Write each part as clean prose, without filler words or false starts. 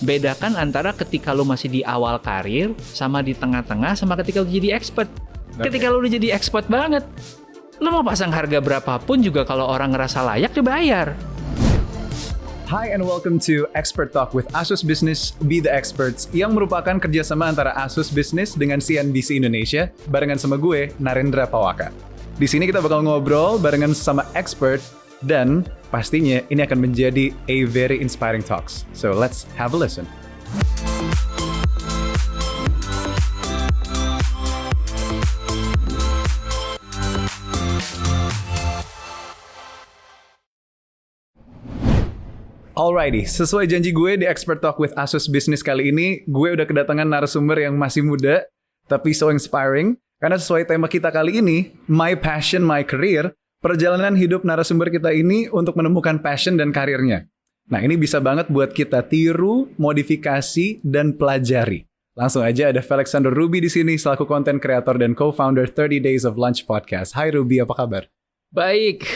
bedakan antara ketika lu masih di awal karir, sama di tengah-tengah, sama ketika lu jadi expert. Ketika lu udah jadi expert banget, lu mau pasang harga berapapun juga kalau orang ngerasa layak dibayar. Hi and welcome to Expert Talk with Asus Business Be The Experts, yang merupakan kerjasama antara Asus Business dengan CNBC Indonesia barengan sama gue, Narendra Pawaka. Di sini kita bakal ngobrol barengan sama expert dan pastinya ini akan menjadi a very inspiring talks. So let's have a listen. Alrighty, sesuai janji gue di Expert Talk with Asus Business kali ini, gue udah kedatangan narasumber yang masih muda, tapi so inspiring. Karena sesuai tema kita kali ini, My Passion, My Career, perjalanan hidup narasumber kita ini untuk menemukan passion dan karirnya. Nah, ini bisa banget buat kita tiru, modifikasi, dan pelajari. Langsung aja ada Felixander Ruby di sini, selaku content creator dan co-founder 30 Days of Lunch Podcast. Hai Ruby, apa kabar? Baik,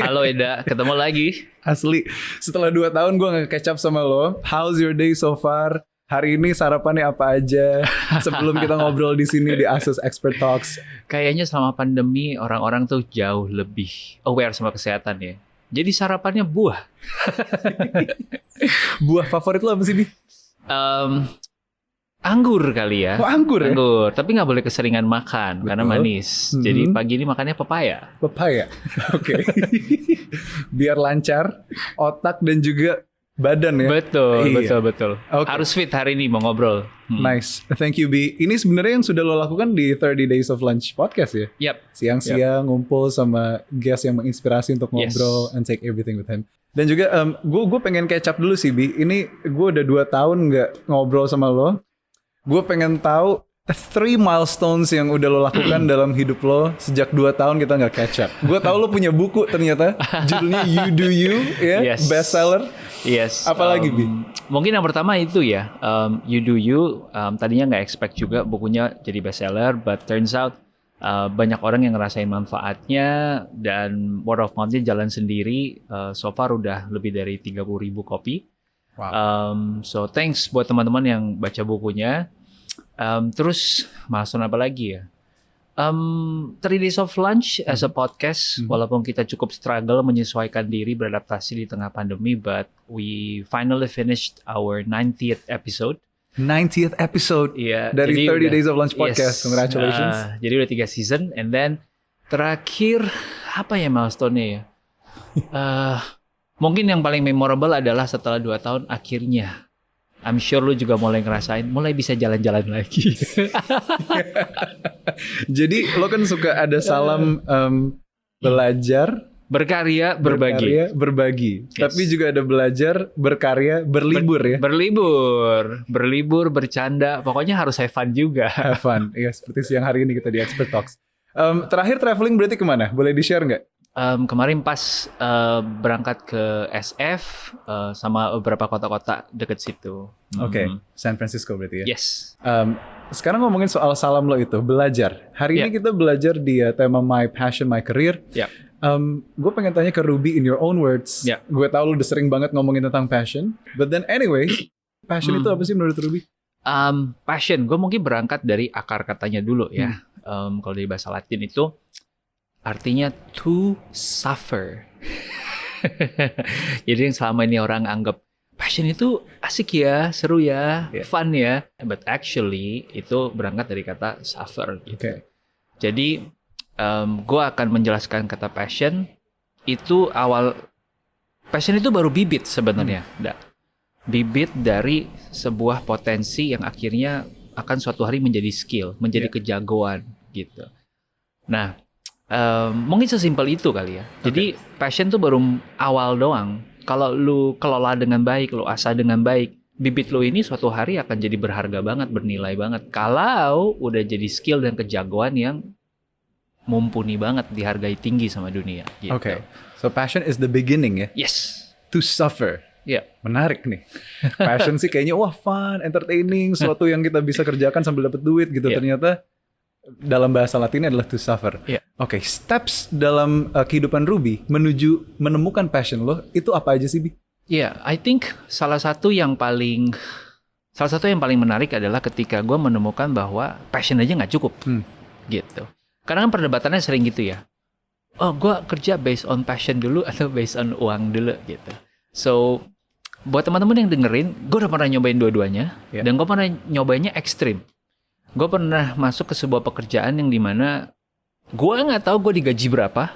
halo Eda, ketemu lagi. Asli, setelah 2 tahun gue gak catch up sama lo. How's your day so far? Hari ini sarapannya apa aja? Sebelum kita ngobrol di sini di Asus Expert Talks. Kayaknya selama pandemi orang-orang tuh jauh lebih aware sama kesehatan ya. Jadi sarapannya buah. Buah favorit lo apa sih, Bi? Anggur kali ya. Oh, anggur ya? Anggur, tapi nggak boleh keseringan makan. Betul. Karena manis. Jadi pagi ini makannya pepaya. Pepaya, oke. Biar lancar otak dan juga badan ya. Betul, iya. betul. Okay. Harus fit hari ini mau ngobrol. Nice, thank you Bi. Ini sebenarnya yang sudah lo lakukan di 30 Days of Lunch Podcast ya? Yep. Siang-siang ngumpul sama guest yang menginspirasi untuk ngobrol and take everything with him. Dan juga gue pengen catch up dulu sih Bi. Ini gue udah 2 tahun nggak ngobrol sama lo. Gue pengen tahu 3 milestones yang udah lo lakukan dalam hidup lo sejak 2 tahun kita nggak catch up. Gue tahu lo punya buku ternyata, judulnya You Do You, ya, yes. Bestseller. Yes. Apalagi Bi? Mungkin yang pertama itu ya, You Do You. Tadinya nggak expect juga bukunya jadi bestseller, but turns out banyak orang yang ngerasain manfaatnya dan word of mouth-nya jalan sendiri. So far udah lebih dari 30,000 kopi. Wow. So thanks buat teman-teman yang baca bukunya. Terus milestone apa lagi ya? 3 Days of Lunch as a podcast, walaupun kita cukup struggle menyesuaikan diri beradaptasi di tengah pandemi, but we finally finished our 90th episode. 90th episode dari 30 Days of Lunch Podcast. Yes, congratulations. Jadi udah 3 season, and then terakhir apa ya milestone-nya ya? Mungkin yang paling memorable adalah setelah 2 tahun akhirnya, I'm sure lu juga mulai ngerasain, mulai bisa jalan-jalan lagi. Jadi lo kan suka ada salam belajar, berkarya, berbagi. Yes. Tapi juga ada belajar, berkarya, berlibur ya. Berlibur, bercanda. Pokoknya harus have fun juga. Have fun, iya seperti siang hari ini kita di Expert Talks. Terakhir traveling berarti kemana? Boleh di-share nggak? Kemarin pas berangkat ke SF sama beberapa kota-kota deket situ. Oke, San Francisco berarti ya? Yes. Sekarang ngomongin soal salam lo itu, belajar. Hari ini kita belajar di tema My Passion, My Career. Gue pengen tanya ke Ruby in your own words. Gue tahu lo udah sering banget ngomongin tentang passion. But then anyway, passion itu apa sih menurut Ruby? Passion, gue mungkin berangkat dari akar katanya dulu ya. Kalau dari bahasa Latin itu artinya to suffer. Jadi yang selama ini orang anggap passion itu asik ya, seru ya, fun ya. But actually itu berangkat dari kata suffer gitu. Okay. Jadi gue akan menjelaskan kata passion itu passion itu baru bibit sebenarnya. Bibit dari sebuah potensi yang akhirnya akan suatu hari menjadi skill, menjadi kejagoan gitu. Nah, mungkin sesimpel itu kali ya. Jadi passion tuh baru awal doang. Kalau lu kelola dengan baik, lu asah dengan baik, bibit lu ini suatu hari akan jadi berharga banget, bernilai banget. Kalau udah jadi skill dan kejagoan yang mumpuni banget, dihargai tinggi sama dunia. Gitu. Okay, so passion is the beginning ya? Yes. To suffer. Menarik nih. Passion sih kayaknya wah fun, entertaining, sesuatu yang kita bisa kerjakan sambil dapat duit gitu. Ternyata dalam bahasa Latinnya adalah to suffer. Oke, steps dalam kehidupan Ruby menuju menemukan passion lo itu apa aja sih, Bi? I think salah satu yang paling Salah satu yang paling menarik adalah ketika gue menemukan bahwa passion aja nggak cukup, gitu. Karena kan perdebatannya sering gitu ya. Oh, gue kerja based on passion dulu atau based on uang dulu, gitu. So, buat teman-teman yang dengerin, gue udah pernah nyobain dua-duanya, dan gue pernah nyobainnya ekstrim. Gue pernah masuk ke sebuah pekerjaan yang dimana gue nggak tahu gue digaji berapa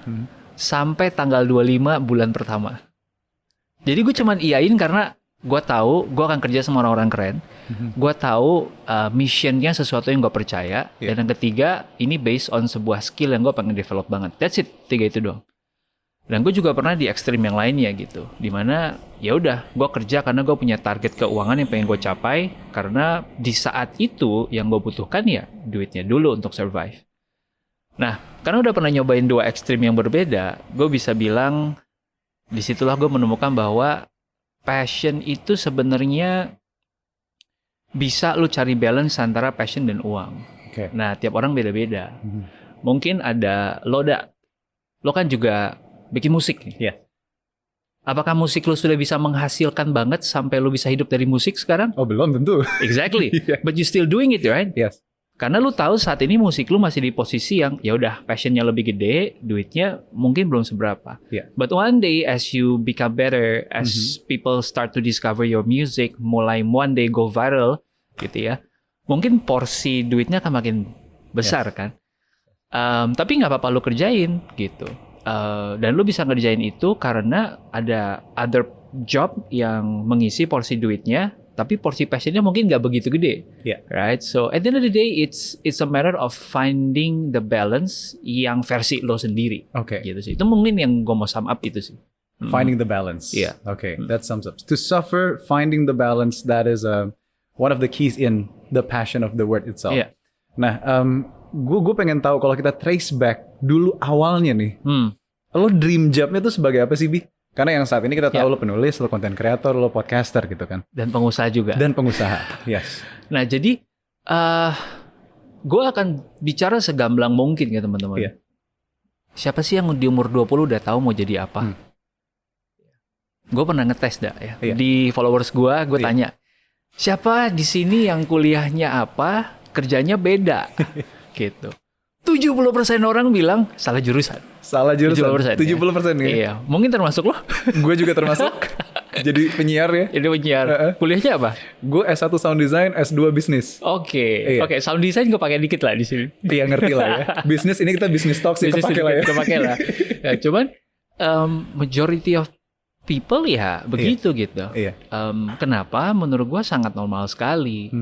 sampai tanggal 25 bulan pertama. Jadi gue cuman iyain karena gue tahu gue akan kerja sama orang-orang keren. Gue tahu missionnya sesuatu yang gue percaya. Dan yang ketiga, ini based on sebuah skill yang gue pengen develop banget. That's it, 3 itu doang. Dan gue juga pernah di ekstrim yang lainnya gitu. Dimana ya udah, gue kerja karena gue punya target keuangan yang pengen gue capai. Karena di saat itu yang gue butuhkan ya duitnya dulu untuk survive. Nah, karena udah pernah nyobain 2 ekstrim yang berbeda, gue bisa bilang disitulah gue menemukan bahwa passion itu sebenarnya bisa lu cari balance antara passion dan uang. Nah, tiap orang beda-beda. Mungkin ada lo kan juga bikin musik nih. Apakah musik lu sudah bisa menghasilkan banget sampai lu bisa hidup dari musik sekarang? Oh, belum tentu. Exactly. But you still doing it, right? Yes. Karena lu tahu saat ini musik lu masih di posisi yang ya udah passionnya lebih gede, duitnya mungkin belum seberapa. But one day as you become better, as people start to discover your music, mulai one day go viral, gitu ya, mungkin porsi duitnya akan makin besar kan. Tapi nggak apa-apa lu kerjain gitu. Dan lu bisa ngerjain itu karena ada other job yang mengisi porsi duitnya. Tapi porsi passionnya mungkin nggak begitu gede, right? So at the end of the day, it's a matter of finding the balance yang versi lo sendiri, gitu sih. Itu mungkin yang gue mau sum up itu sih. Finding the balance. Okay, that sums up. To suffer, finding the balance, that is one of the keys in the passion of the word itself. Nah, gue pengen tahu kalau kita trace back dulu awalnya nih, lo dream jobnya tuh sebagai apa sih, Bi? Karena yang saat ini kita tahu lo penulis, lo content creator, lo podcaster gitu kan. Dan pengusaha juga. Dan pengusaha, yes. Nah jadi, gue akan bicara segamblang mungkin ya teman-teman. Siapa sih yang di umur 20 udah tahu mau jadi apa? Gue pernah ngetes ya. Di followers gue tanya, siapa di sini yang kuliahnya apa, kerjanya beda? Gitu. 70% orang bilang salah jurusan. Salah jurusan. 70% ya? Iya, mungkin termasuk lo. Gue juga termasuk. Jadi penyiar ya. Jadi penyiar. Kuliahnya apa? Gue S1 Sound Design, S2 Bisnis. Oke, Sound Design gue pakai dikit lah di sini. Iya, ngerti lah ya. Bisnis ini kita bisnis talk sih, kepake lah ya. Kepake lah. Ya, cuman majority of people ya begitu gitu. Kenapa? Menurut gue sangat normal sekali.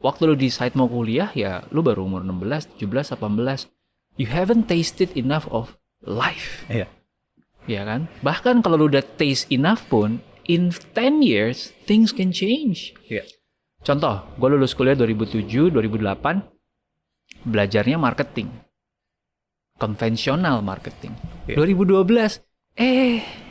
Waktu lu decide mau kuliah ya lu baru umur 16, 17, 18. You haven't tasted enough of life. Ya kan? Bahkan kalau lu udah taste enough pun, in 10 years, things can change. Contoh, gue lulus kuliah 2007, 2008, belajarnya marketing. Konvensional marketing. 2012,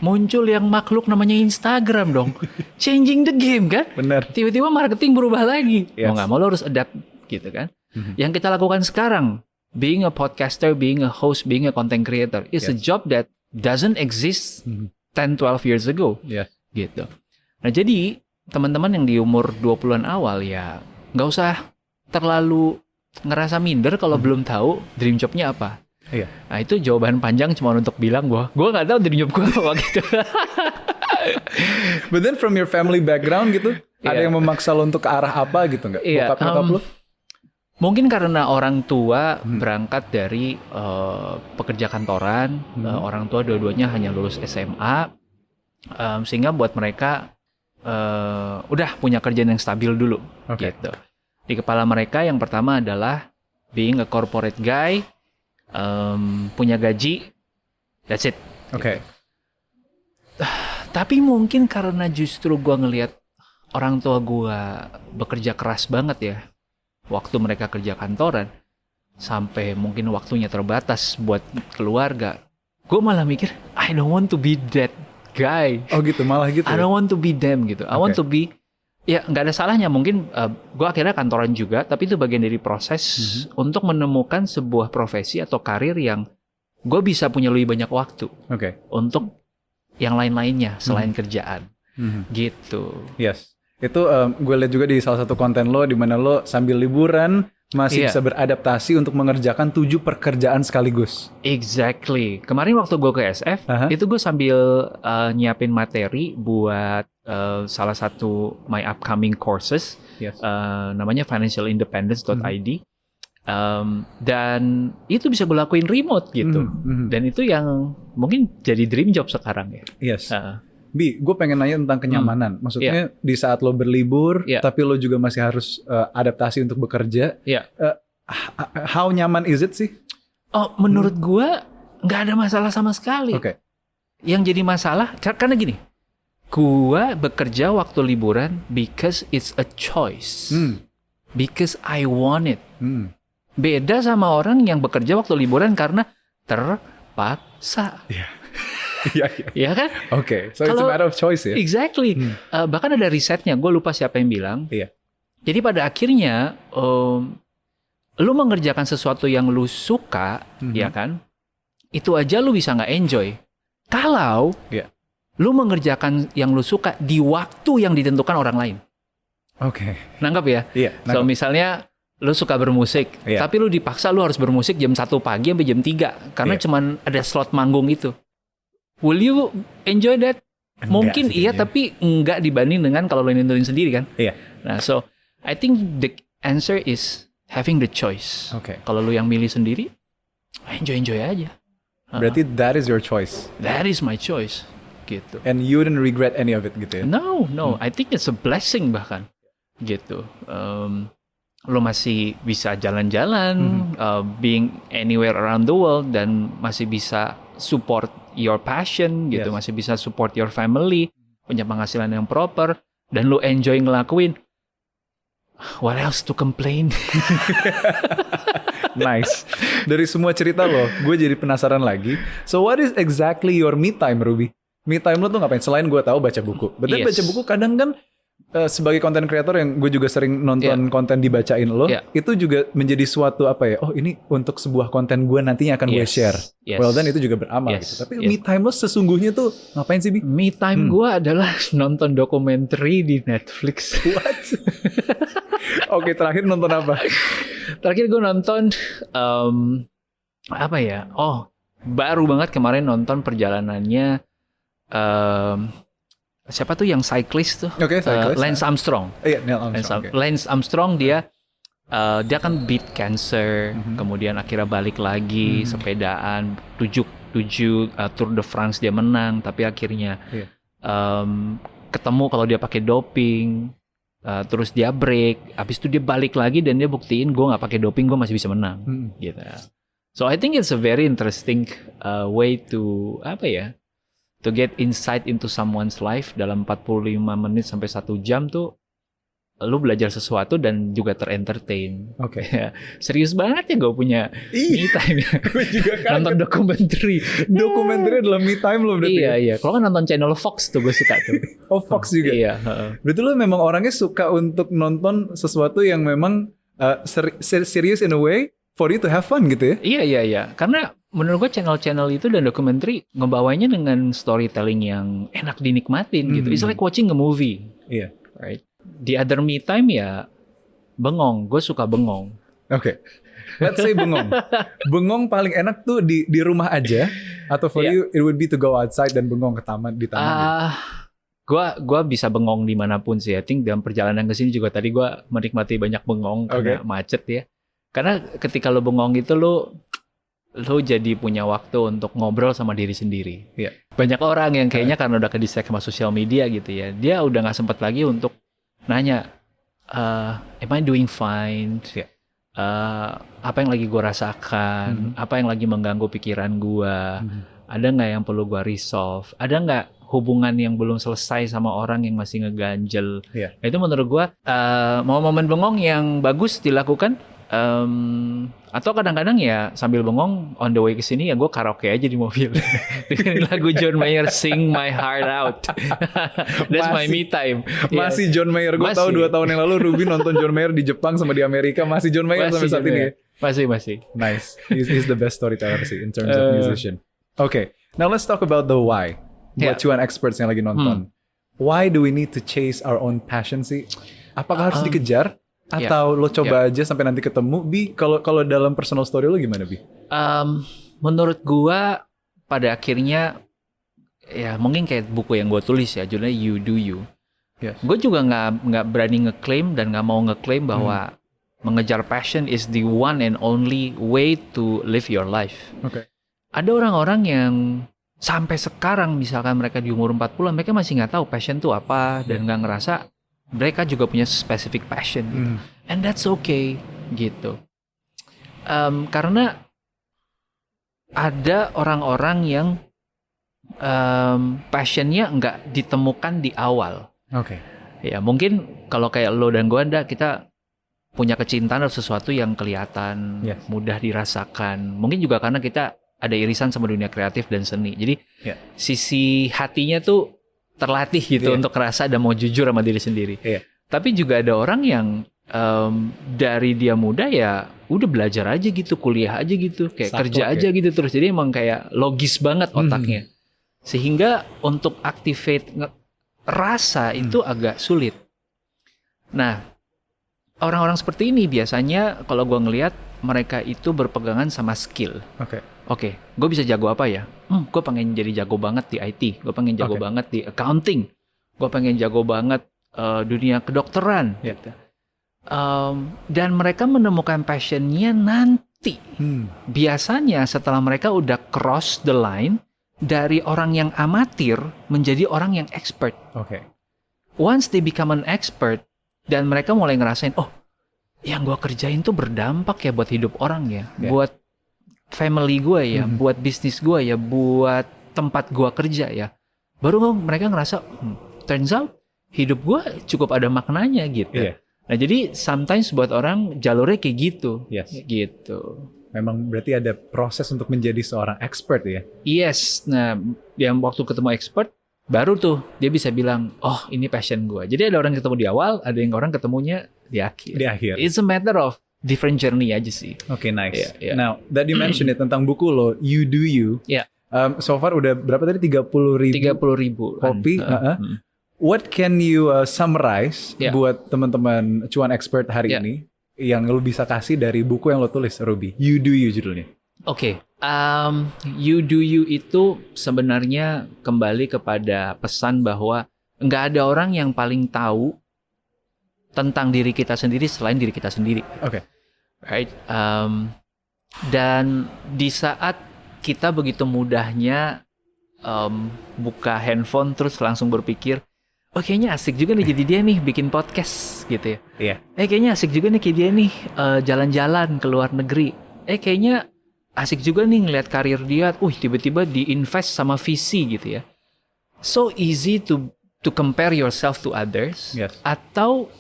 muncul yang makhluk namanya Instagram dong. Changing the game kan? Bener. Tiba-tiba marketing berubah lagi. Mau gak mau lo harus adapt gitu kan? Yang kita lakukan sekarang, being a podcaster, being a host, being a content creator, is a job that doesn't exist 10-12 years ago. Gitu. Nah jadi, teman-teman yang di umur 20-an awal ya, gak usah terlalu ngerasa minder kalau belum tahu dream jobnya apa. Nah itu jawaban panjang cuma untuk bilang gue nggak tahu dream job gue apa gitu. But then from your family background gitu, ada yang memaksa lo untuk ke arah apa gitu nggak? Bokap lo? Mungkin karena orang tua berangkat dari pekerja kantoran, orang tua dua-duanya hanya lulus SMA, sehingga buat mereka udah punya kerjaan yang stabil dulu, gitu. Di kepala mereka yang pertama adalah being a corporate guy. Punya gaji, that's it. Tapi mungkin karena justru gue ngelihat orang tua gue bekerja keras banget ya, waktu mereka kerja kantoran, sampai mungkin waktunya terbatas buat keluarga, gue malah mikir, I don't want to be that guy. Oh gitu, malah gitu. I don't want to be them gitu. I want to be, ya nggak ada salahnya mungkin gue akhirnya kantoran juga, tapi itu bagian dari proses untuk menemukan sebuah profesi atau karir yang gue bisa punya lebih banyak waktu untuk yang lain-lainnya selain kerjaan, gitu. Yes. Itu gue lihat juga di salah satu konten lo di mana lo sambil liburan masih Iya. bisa beradaptasi untuk mengerjakan 7 pekerjaan sekaligus. Exactly. Kemarin waktu gue ke SF, itu gue sambil nyiapin materi buat salah satu my upcoming courses, Yes. namanya financialindependence.id. Dan itu bisa gue lakuin remote gitu. Dan itu yang mungkin jadi dream job sekarang ya. Yes. Bi, gue pengen nanya tentang kenyamanan. Maksudnya di saat lo berlibur, tapi lo juga masih harus adaptasi untuk bekerja. How nyaman is it sih? Oh, menurut gue nggak ada masalah sama sekali. Oke. Yang jadi masalah karena gini, gue bekerja waktu liburan because it's a choice, because I want it. Beda sama orang yang bekerja waktu liburan karena terpaksa. Iya. Ya kan? Oke. So it's a matter of choice ya? Exactly. Bahkan ada risetnya, gue lupa siapa yang bilang. Iya. Jadi pada akhirnya, lu mengerjakan sesuatu yang lu suka, ya kan? Itu aja lu bisa nggak enjoy. Kalau lu mengerjakan yang lu suka di waktu yang ditentukan orang lain. Oke. Nanggap ya? Iya. So misalnya lu suka bermusik, tapi lu dipaksa lu harus bermusik jam 1 pagi sampai jam 3 karena cuman ada slot manggung itu. Will you enjoy that? Mungkin iya, tapi enggak dibanding dengan kalau lo nentuin sendiri kan. Iya. Nah, so I think the answer is having the choice. Oke. Kalau lo yang milih sendiri, enjoy aja. Berarti that is your choice. That is my choice. Gitu. And you didn't regret any of it gitu ya? No. I think it's a blessing bahkan. Gitu. Lo masih bisa jalan-jalan, being anywhere around the world, dan masih bisa support your passion gitu, masih bisa support your family, punya penghasilan yang proper, dan lo enjoy ngelakuin. What else to complain? Nice. Dari semua cerita lo, gue jadi penasaran lagi. So what is exactly your me time, Ruby? Me time lo tuh ngapain? Selain gue tahu baca buku. Betul, baca buku kadang kan sebagai content creator yang gue juga sering nonton konten dibacain lo, itu juga menjadi suatu apa ya? Oh, ini untuk sebuah konten gue nantinya akan gue share. Well then itu juga beramal gitu. Tapi me time lo sesungguhnya tuh ngapain sih, Bi? Me time gue adalah nonton dokumenter di Netflix. What? Oke, terakhir nonton apa? Terakhir gue nonton apa ya? Oh, baru banget kemarin nonton perjalanannya siapa tuh yang cyclist tuh? Oke, cyclist. Lance Armstrong. Iya, Neil Armstrong. Lance Armstrong dia kan beat cancer, kemudian akhirnya balik lagi sepedaan, 7 Tour de France dia menang, tapi akhirnya ketemu kalau dia pakai doping, terus dia break, habis itu dia balik lagi dan dia buktiin gue nggak pakai doping, gue masih bisa menang, gitu. So I think it's a very interesting way to to get insight into someone's life dalam 45 menit sampai 1 jam tuh lu belajar sesuatu dan juga terentertain. Oke. Serius banget ya gue punya me time. Gue juga kaget. Nonton dokumenter. Dokumenter adalah me time lo berarti. Iya. Kalau kan nonton channel Fox tuh gue suka tuh. Oh, Fox juga. Iya. Berarti lo memang orangnya suka untuk nonton sesuatu yang memang serious in a way for you to have fun gitu ya? Iya. Karena menurut gue channel-channel itu dan dokumenter ngebawanya dengan storytelling yang enak dinikmatin gitu. It's like watching a movie. Iya. Right. The other me time ya bengong. Gue suka bengong. Oke. Let's say bengong. Bengong paling enak tuh di rumah aja atau for you it would be to go outside dan bengong ke taman di taman. Gue bisa bengong dimanapun sih. I think dalam perjalanan ke sini juga tadi gue menikmati banyak bengong karena macet ya. Karena ketika lo bengong itu lo jadi punya waktu untuk ngobrol sama diri sendiri. Iya. Banyak orang yang kayaknya karena udah ke-distract sama sosial media gitu ya, dia udah nggak sempat lagi untuk nanya, am I doing fine? Apa yang lagi gue rasakan? Apa yang lagi mengganggu pikiran gue? Ada nggak yang perlu gue resolve? Ada nggak hubungan yang belum selesai sama orang yang masih ngeganjel? Itu menurut gue momen bengong yang bagus dilakukan. Atau kadang-kadang ya sambil bengong on the way ke sini ya gue karaoke aja di mobil dengan lagu John Mayer Sing My Heart Out. That's my me time. Masih John Mayer. Gue tahu 2 tahun yang lalu Ruby nonton John Mayer di Jepang sama di Amerika. Masih John Mayer sampai saat ini. Masih. Nice. He's the best storyteller sih in terms of musician. Okay, now let's talk about the why. Buat cuan experts yang lagi nonton. why do we need to chase our own passion sih? Apakah harus dikejar? Atau lo coba aja sampai nanti ketemu? Bi, kalau dalam personal story lo gimana, Bi? Menurut gua pada akhirnya ya mungkin kayak buku yang gue tulis ya, judulnya You Do You. Yes. Gue juga nggak berani ngeklaim dan nggak mau ngeklaim bahwa mengejar passion is the one and only way to live your life. Okay. Ada orang-orang yang sampai sekarang misalkan mereka di umur 40 mereka masih nggak tahu passion itu apa dan nggak ngerasa mereka juga punya specific passion gitu. And that's okay gitu. Karena ada orang-orang yang passionnya nggak ditemukan di awal. Oke. Ya mungkin kalau kayak lo dan gue kita punya kecintaan atau sesuatu yang kelihatan, mudah dirasakan. Mungkin juga karena kita ada irisan sama dunia kreatif dan seni. Jadi sisi hatinya tuh terlatih gitu untuk ngerasa dan mau jujur sama diri sendiri. Tapi juga ada orang yang dari dia muda ya udah belajar aja gitu, kuliah aja gitu, kayak kerja aja gitu terus. Jadi emang kayak logis banget otaknya. Sehingga untuk activate rasa itu agak sulit. Nah, orang-orang seperti ini biasanya kalau gue ngelihat mereka itu berpegangan sama skill. Oke, gue bisa jago apa ya? Gue pengen jadi jago banget di IT. Gue pengen jago banget di accounting. Gue pengen jago banget dunia kedokteran. Gitu. Dan mereka menemukan passionnya nanti. Biasanya setelah mereka udah cross the line dari orang yang amatir menjadi orang yang expert. Once they become an expert dan mereka mulai ngerasain, oh, yang gue kerjain tuh berdampak ya buat hidup orang ya, buat family gue ya, buat bisnis gue ya, buat tempat gue kerja ya. Baru mereka ngerasa, turns out hidup gue cukup ada maknanya gitu. Nah jadi sometimes buat orang jalurnya kayak gitu, gitu. Memang berarti ada proses untuk menjadi seorang expert ya? Yes, nah yang waktu ketemu expert, baru tuh dia bisa bilang, oh ini passion gue. Jadi ada orang ketemu di awal, ada yang orang ketemunya di akhir. It's a matter of different journey aja sih. Okay, nice. Now, that you mentioned it tentang buku lo, You Do You. So far udah berapa tadi? 30.000 kopi. What can you summarize buat teman-teman cuan expert hari ini yang lo bisa kasih dari buku yang lo tulis, Ruby? You Do You judulnya. You Do You itu sebenarnya kembali kepada pesan bahwa nggak ada orang yang paling tahu tentang diri kita sendiri selain diri kita sendiri. Right? Dan di saat kita begitu mudahnya buka handphone terus langsung berpikir, oh kayaknya asik juga nih jadi dia nih bikin podcast gitu ya. Kayaknya asik juga nih kayak dia nih jalan-jalan ke luar negeri. Kayaknya asik juga nih ngeliat karir dia. Tiba-tiba di-invest sama VC gitu ya. So easy to compare yourself to others. Atau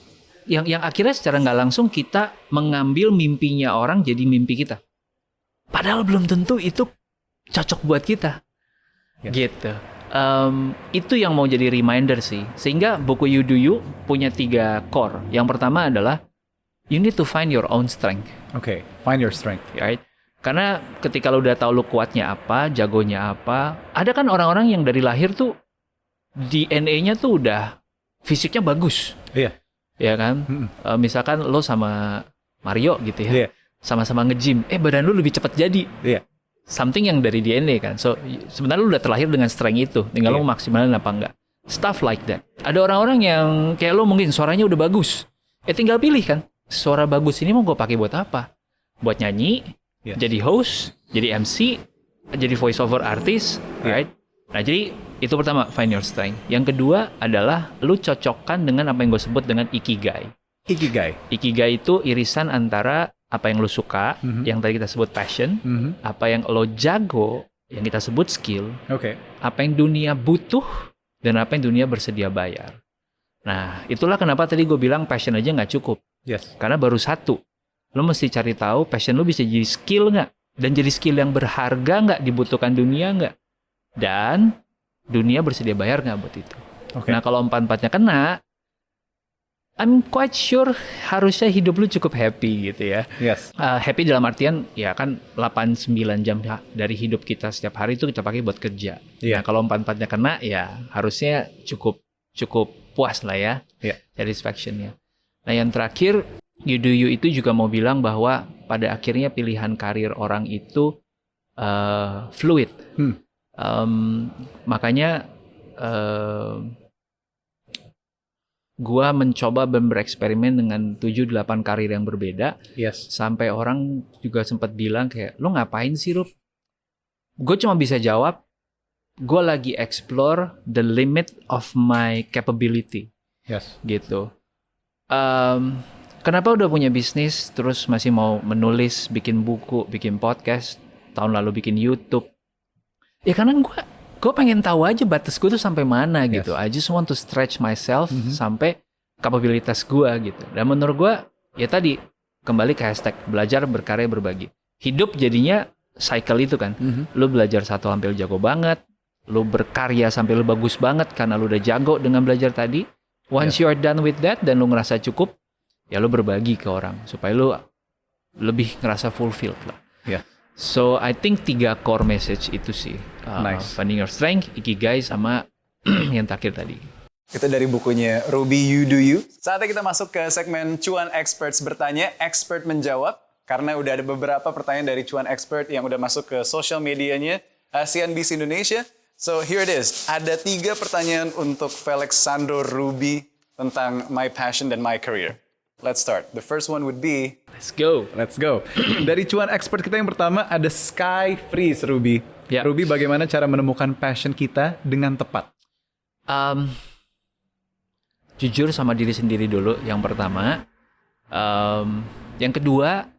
yang akhirnya secara nggak langsung kita mengambil mimpinya orang jadi mimpi kita. Padahal belum tentu itu cocok buat kita. Gitu. Itu yang mau jadi reminder sih. Sehingga buku You Do You punya 3 core. Yang pertama adalah you need to find your own strength. Find your strength. Right? Karena ketika lo udah tahu lo kuatnya apa, jagonya apa, ada kan orang-orang yang dari lahir tuh DNA-nya tuh udah fisiknya bagus. Ya kan? Misalkan lo sama Mario gitu ya. Sama-sama nge-gym. Badan lo lebih cepat jadi. Something yang dari DNA kan. So sebenarnya lu udah terlahir dengan strength itu, tinggal lu maksimalin apa enggak. Stuff like that. Ada orang-orang yang kayak lu mungkin suaranya udah bagus. Tinggal pilih kan. Suara bagus ini mau gue pakai buat apa? Buat nyanyi, jadi host, jadi MC, jadi voice over artist, right? Nah, jadi itu pertama, find your strength. Yang kedua adalah lu cocokkan dengan apa yang gue sebut dengan ikigai. Ikigai itu irisan antara apa yang lo suka, yang tadi kita sebut passion, apa yang lo jago, yang kita sebut skill, apa yang dunia butuh, dan apa yang dunia bersedia bayar. Nah, itulah kenapa tadi gue bilang passion aja nggak cukup. Karena baru satu. Lo mesti cari tahu passion lo bisa jadi skill nggak? Dan jadi skill yang berharga nggak? Dibutuhkan dunia nggak? Dan dunia bersedia bayar nggak buat itu? Nah, kalau 4-4-nya kena, I'm quite sure harusnya hidup lu cukup happy gitu ya. Happy dalam artian ya kan 8-9 jam dari hidup kita setiap hari itu kita pakai buat kerja. Nah kalau 4-4-nya kena ya harusnya cukup cukup puas lah ya, Yeah. satisfaction-nya. Nah yang terakhir, you do you itu juga mau bilang bahwa pada akhirnya pilihan karir orang itu fluid. Makanya gua mencoba bereksperimen dengan 7-8 karir yang berbeda. Yes. Sampai orang juga sempat bilang kayak, lo ngapain sih Rup? Gue cuma bisa jawab, gue lagi explore the limit of my capability. Yes. Gitu. Kenapa udah punya bisnis, terus masih mau menulis, bikin buku, bikin podcast, tahun lalu bikin YouTube? Ya karena gue pengen tahu aja batas gue tuh sampai mana gitu. I just want to stretch myself sampai kapabilitas gue gitu. Dan menurut gue, ya tadi kembali ke hashtag belajar, berkarya, berbagi. Hidup jadinya cycle itu kan. Lu belajar satu sampai lu jago banget, lu berkarya sampai lu bagus banget karena lu udah jago dengan belajar tadi. Once you are done with that dan lu ngerasa cukup, ya lu berbagi ke orang supaya lu lebih ngerasa fulfilled lah. Yeah. So I think 3 core message itu sih. Nice. Finding your strength, ikigai, sama yang terakhir tadi. Itu dari bukunya Ruby You Do You. Saatnya kita masuk ke segmen Cuan Experts bertanya, expert menjawab. Karena udah ada beberapa pertanyaan dari Cuan Expert yang udah masuk ke social medianya CNBC Indonesia. So here it is. Ada 3 pertanyaan untuk Felix Sandro Ruby tentang my passion dan my career. Let's start. The first one would be... Let's go. Dari Cuan Expert kita yang pertama ada Sky Freeze, Ruby. Ya. Ruby, bagaimana cara menemukan passion kita dengan tepat? Jujur sama diri sendiri dulu, yang pertama. Yang kedua,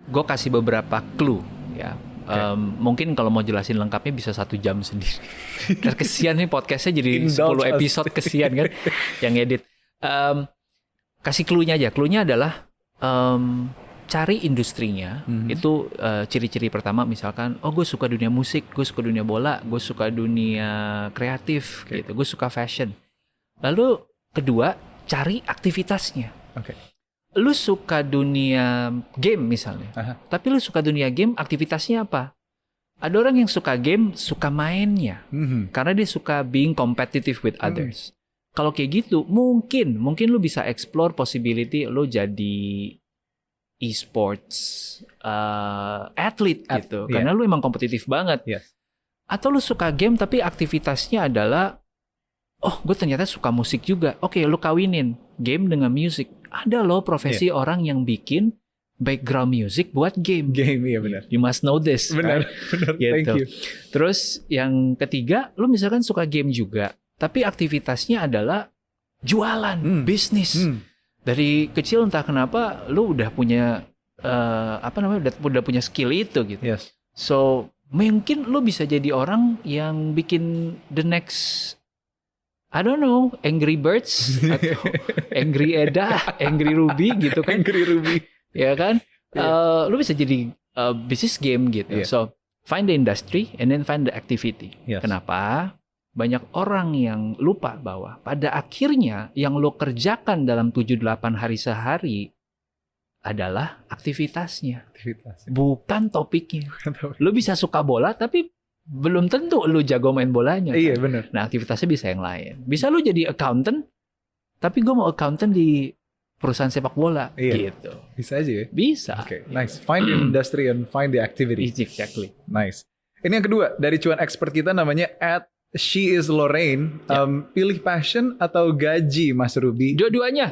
gue kasih beberapa clue. Ya. Mungkin kalau mau jelasin lengkapnya bisa 1 jam sendiri. Karena kesian nih podcastnya jadi 10 episode kesian kan yang edit. Kasih clue-nya aja. Clue-nya adalah cari industrinya. Itu ciri-ciri pertama misalkan, oh gue suka dunia musik, gue suka dunia bola, gue suka dunia kreatif, gitu. Gue suka fashion. Lalu kedua, cari aktivitasnya. Lu suka dunia game misalnya, tapi lu suka dunia game, aktivitasnya apa? Ada orang yang suka game, suka mainnya, karena dia suka being competitive with others. Kalau kayak gitu, mungkin lu bisa explore possibility lu jadi e-sports athlete gitu, karena lu emang kompetitif banget. Atau lu suka game tapi aktivitasnya adalah, oh gue ternyata suka musik juga. Oke, lu kawinin game dengan musik. Ada loh profesi orang yang bikin background music buat game. Iya benar. You must know this. Benar, right? benar. Thank you. Terus yang ketiga, lu misalkan suka game juga, tapi aktivitasnya adalah jualan, bisnis. Dari kecil entah kenapa lu udah punya udah punya skill itu gitu. Yes. So mungkin lu bisa jadi orang yang bikin the next, I don't know, Angry Birds atau Angry Eda, Angry Ruby gitu kan. Angry Ruby. Ya kan? Lu bisa jadi business game gitu. So, find the industry and then find the activity. Kenapa? Banyak orang yang lupa bahwa pada akhirnya yang lo kerjakan dalam 7-8 hari sehari adalah aktivitasnya. Bukan topiknya. Lu bisa suka bola tapi belum tentu lu jago main bolanya. Iya, kan? benar. Nah, aktivitasnya bisa yang lain. Bisa lu jadi accountant, tapi gue mau accountant di perusahaan sepak bola. Gitu. Bisa aja ya? Bisa. Okay, nice. Find the industry and find the activity. Exactly. Nice. Ini yang kedua, dari Cuan Expert kita namanya @SheIsLorraine. Pilih passion atau gaji, Mas Ruby? Dua-duanya.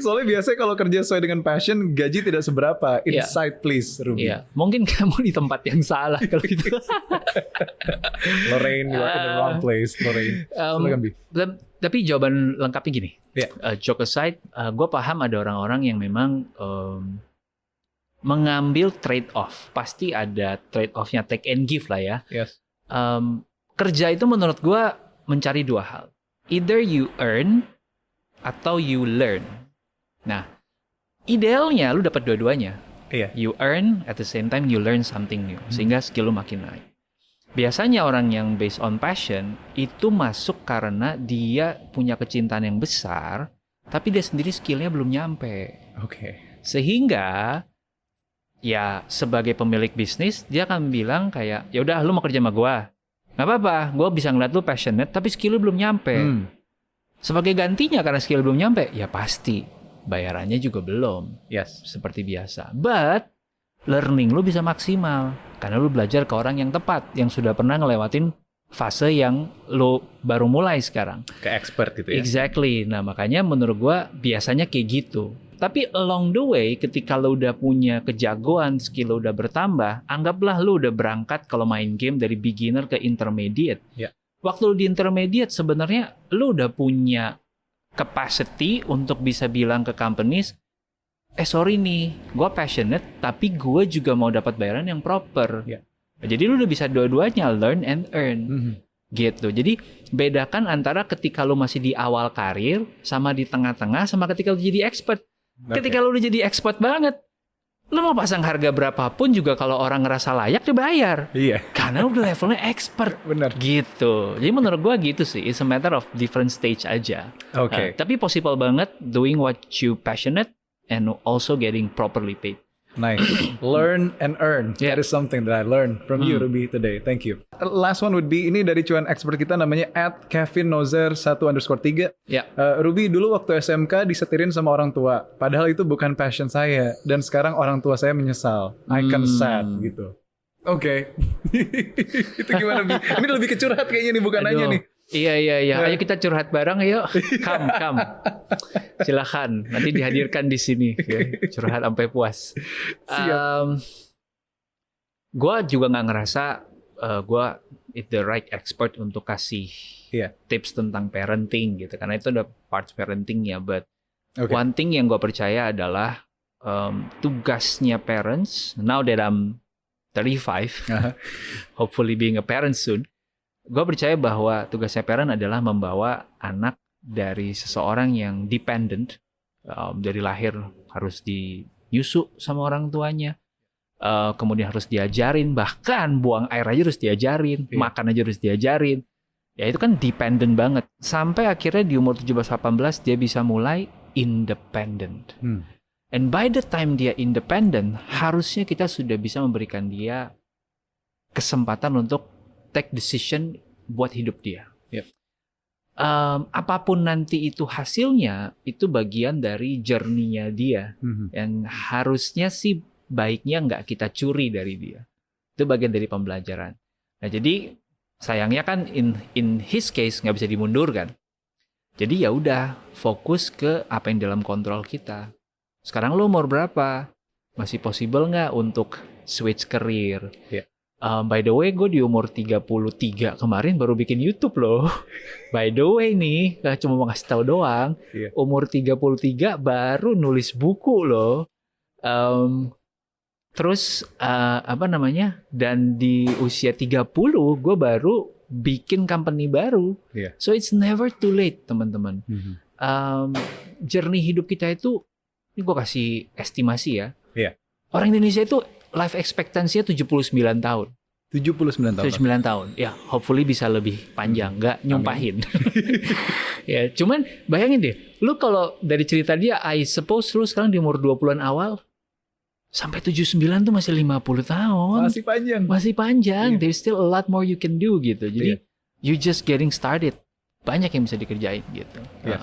Soalnya biasanya kalau kerja sesuai dengan passion, gaji tidak seberapa. Insight please, Ruby. Mungkin kamu di tempat yang salah kalau gitu. Lorraine, you are in the wrong place, Lorraine. Tapi jawaban lengkapnya gini. Joke aside, gue paham ada orang-orang yang memang mengambil trade-off. Pasti ada trade-off-nya, take and give lah ya. Kerja itu menurut gue mencari 2 hal. Either you earn atau you learn. Nah, idealnya lu dapat dua-duanya. You earn, at the same time you learn something new. Sehingga skill lu makin naik. Biasanya orang yang based on passion itu masuk karena dia punya kecintaan yang besar, tapi dia sendiri skillnya belum nyampe. Sehingga ya sebagai pemilik bisnis dia akan bilang kayak, ya udah lu mau kerja sama gua, Nggak apa-apa, gue bisa ngeliat lu passionate, tapi skill lu belum nyampe. Sebagai gantinya karena skill belum nyampe, ya pasti bayarannya juga belum. Yes. Seperti biasa. But learning lu bisa maksimal karena lu belajar ke orang yang tepat, yang sudah pernah ngelewatin fase yang lu baru mulai sekarang. Ke expert gitu ya. Exactly. Nah, makanya menurut gua biasanya kayak gitu. Tapi along the way ketika lu udah punya kejagoan, skill lu udah bertambah, anggaplah lu udah berangkat kalau main game dari beginner ke intermediate. Ya. Waktu lu di intermediate sebenarnya lu udah punya capacity untuk bisa bilang ke companies, sorry nih, gue passionate, tapi gue juga mau dapat bayaran yang proper. Yeah. Jadi lu udah bisa dua-duanya, learn and earn. Gitu. Jadi bedakan antara ketika lu masih di awal karir, sama di tengah-tengah, sama ketika lu jadi expert. Ketika lu udah jadi expert banget, lu mau pasang harga berapapun juga kalau orang ngerasa layak, dibayar. Iya. Karena udah levelnya expert. Benar. Gitu. Jadi menurut gue gitu sih. It's a matter of different stage aja. Oke. Tapi possible banget doing what you passionate and also getting properly paid. Nice. Learn and earn. Yeah. That is something that I learned from you, Ruby, today. Thank you. Last one would be, ini dari cuan expert kita namanya @KevinNozer1_3. Ya. Ruby, dulu waktu SMK disetirin sama orang tua. Padahal itu bukan passion saya. Dan sekarang orang tua saya menyesal. I can sad gitu. Oke. Itu gimana, Bi? Ini lebih ke curhat kayaknya nih, bukan Aduh. nanya nih. Iya. Ayo kita curhat bareng, ayo. Come. Silakan. Nanti dihadirkan di sini. Ya. Curhat sampai puas. Gue juga nggak ngerasa gue is the right expert untuk kasih tips tentang parenting gitu. Karena itu udah parts parenting ya. But one thing yang gue percaya adalah tugasnya parents. Now that I'm 35, hopefully being a parent soon. Gue percaya bahwa tugasnya parent adalah membawa anak dari seseorang yang dependent, dari lahir harus dinyusu sama orang tuanya, kemudian harus diajarin, bahkan buang air aja harus diajarin, makan aja harus diajarin. Ya itu kan dependent banget. Sampai akhirnya di umur 17-18 dia bisa mulai independent. And by the time dia independent, harusnya kita sudah bisa memberikan dia kesempatan untuk take decision buat hidup dia. Yep. Apapun nanti itu hasilnya, itu bagian dari journey-nya dia. Yang harusnya sih baiknya nggak kita curi dari dia. Itu bagian dari pembelajaran. Nah jadi sayangnya kan in his case nggak bisa dimundurkan. Jadi ya udah fokus ke apa yang dalam kontrol kita. Sekarang lo umur berapa? Masih possible nggak untuk switch career? Yeah. By the way, gue di umur 33 kemarin baru bikin YouTube loh. By the way nih, cuma mau ngasih tahu doang. Umur 33 baru nulis buku loh. Terus dan di usia 30 gue baru bikin company baru. So it's never too late, teman-teman. Journey hidup kita itu, ini gue kasih estimasi ya. Orang Indonesia itu life expectancy-nya 79 tahun. 79 tahun. 79 tahun. Ya, hopefully bisa lebih panjang, nggak nyumpahin. Ya, cuman bayangin deh, lu kalau dari cerita dia, I suppose lu sekarang di umur 20-an awal sampai 79 tuh masih 50 tahun. Masih panjang. There's still a lot more you can do gitu. Jadi you just getting started. Banyak yang bisa dikerjain gitu. Yes.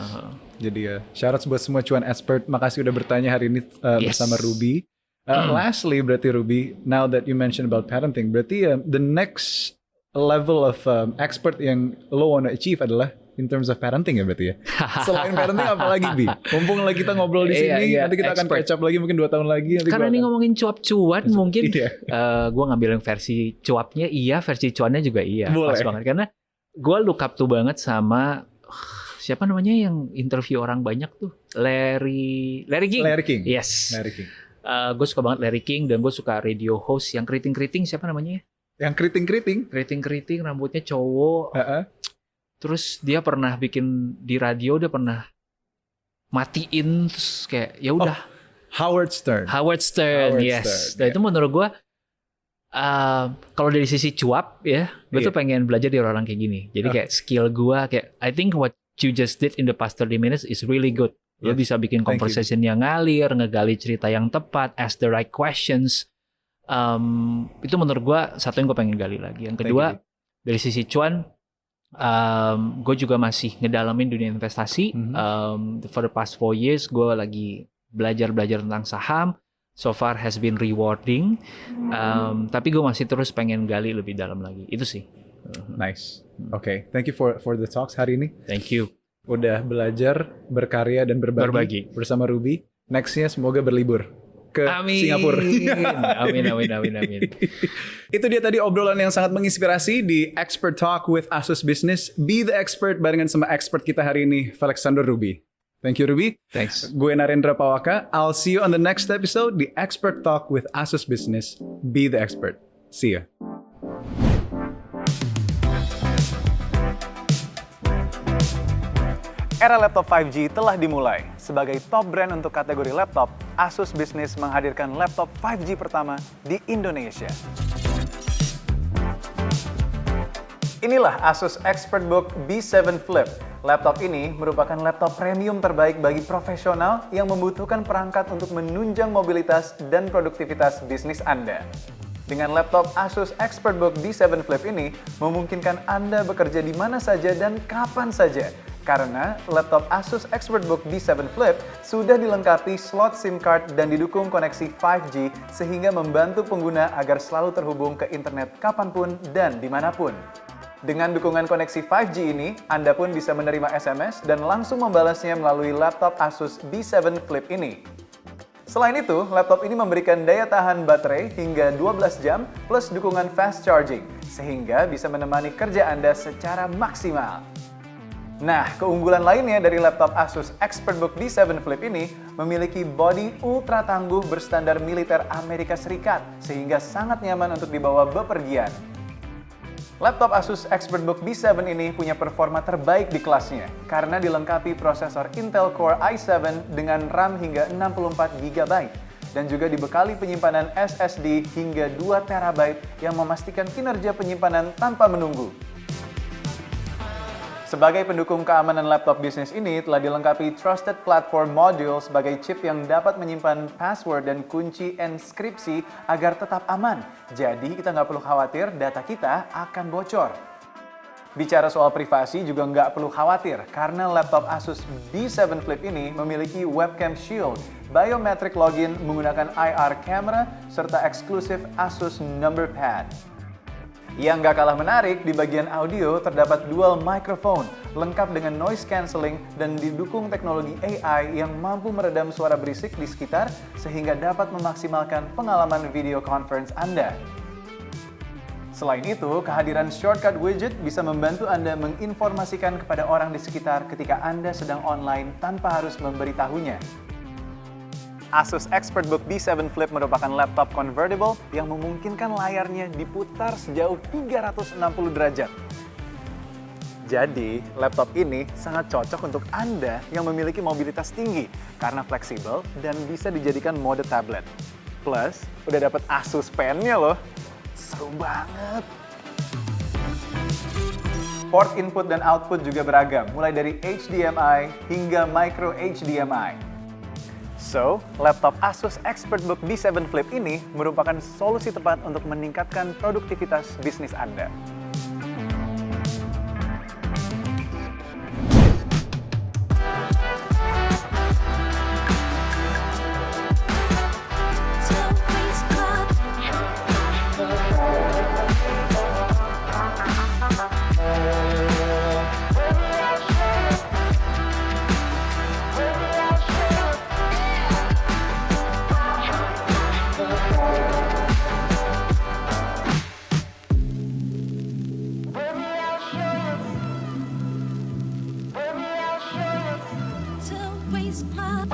Jadi syarat buat semua cuan expert. Makasih udah bertanya hari ini bersama Ruby. Lastly, berarti Ruby, now that you mentioned about parenting, berarti the next level of expert yang lo wanna achieve adalah in terms of parenting ya berarti ya. Selain parenting apa lagi, Bi? Mumpung lagi kita ngobrol di sini, nanti kita akan catch up lagi mungkin 2 tahun lagi. Karena ini ngomongin cuap-cuan mungkin, gue ngambil yang versi cuapnya versi cuannya juga Boleh. Pas banget. Karena gue look up tuh banget sama siapa namanya yang interview orang banyak tuh, Larry King. Yes. Larry King. Gue suka banget Larry King dan gue suka radio host yang keriting-keriting, siapa namanya? Yang keriting-keriting? Keriting-keriting, rambutnya cowok. Terus dia pernah bikin di radio, dia pernah matiin terus kayak ya udah. Howard Stern, yes. Dan itu menurut gue kalau dari sisi cuap ya, gue tuh pengen belajar dari orang kayak gini. Jadi kayak skill gue kayak I think what you just did in the past 30 minutes is really good. Lo bisa bikin conversation yang ngalir, ngegali cerita yang tepat, ask the right questions. Itu menurut gue satu yang gue pengen gali lagi. Yang kedua, dari sisi cuan, gue juga masih ngedalamin dunia investasi. For the past 4 years gue lagi belajar tentang saham. So far has been rewarding. Tapi gue masih terus pengen gali lebih dalam lagi. Itu sih. Nice. Okay, thank you for the talks hari ini. Thank you. Udah belajar, berkarya dan berbagi bersama Ruby. Nextnya semoga berlibur ke Singapura. Amin. Itu dia tadi obrolan yang sangat menginspirasi di Expert Talk with Asus Business. Be the expert barengan sama expert kita hari ini, Alexander Ruby. Thank you, Ruby. Thanks. Gue Narendra Pawaka. I'll see you on the next episode di Expert Talk with Asus Business. Be the expert. See ya. Era laptop 5G telah dimulai. Sebagai top brand untuk kategori laptop, Asus Business menghadirkan laptop 5G pertama di Indonesia. Inilah Asus ExpertBook B7 Flip. Laptop ini merupakan laptop premium terbaik bagi profesional yang membutuhkan perangkat untuk menunjang mobilitas dan produktivitas bisnis Anda. Dengan laptop Asus ExpertBook B7 Flip ini, memungkinkan Anda bekerja di mana saja dan kapan saja. Karena laptop Asus ExpertBook B7 Flip sudah dilengkapi slot SIM card dan didukung koneksi 5G sehingga membantu pengguna agar selalu terhubung ke internet kapanpun dan dimanapun. Dengan dukungan koneksi 5G ini, Anda pun bisa menerima SMS dan langsung membalasnya melalui laptop Asus B7 Flip ini. Selain itu, laptop ini memberikan daya tahan baterai hingga 12 jam plus dukungan fast charging, sehingga bisa menemani kerja Anda secara maksimal. Nah, keunggulan lainnya dari laptop Asus ExpertBook B7 Flip ini memiliki bodi ultra tangguh berstandar militer Amerika Serikat, sehingga sangat nyaman untuk dibawa bepergian. Laptop Asus ExpertBook B7 ini punya performa terbaik di kelasnya karena dilengkapi prosesor Intel Core i7 dengan RAM hingga 64 GB dan juga dibekali penyimpanan SSD hingga 2 TB yang memastikan kinerja penyimpanan tanpa menunggu. Sebagai pendukung keamanan laptop bisnis ini telah dilengkapi Trusted Platform Module sebagai chip yang dapat menyimpan password dan kunci enskripsi agar tetap aman. Jadi kita nggak perlu khawatir data kita akan bocor. Bicara soal privasi juga nggak perlu khawatir karena laptop Asus B7 Flip ini memiliki webcam shield, biometric login menggunakan IR camera, serta eksklusif Asus number pad. Yang nggak kalah menarik, di bagian audio terdapat dual microphone, lengkap dengan noise cancelling dan didukung teknologi AI yang mampu meredam suara berisik di sekitar sehingga dapat memaksimalkan pengalaman video conference Anda. Selain itu, kehadiran shortcut widget bisa membantu Anda menginformasikan kepada orang di sekitar ketika Anda sedang online tanpa harus memberitahunya. Asus ExpertBook B7 Flip merupakan laptop convertible yang memungkinkan layarnya diputar sejauh 360 derajat. Jadi, laptop ini sangat cocok untuk Anda yang memiliki mobilitas tinggi karena fleksibel dan bisa dijadikan mode tablet. Plus, udah dapet Asus Pen-nya loh. Seru banget! Port input dan output juga beragam, mulai dari HDMI hingga micro HDMI. So, laptop Asus ExpertBook B7 Flip ini merupakan solusi tepat untuk meningkatkan produktivitas bisnis Anda. Waste my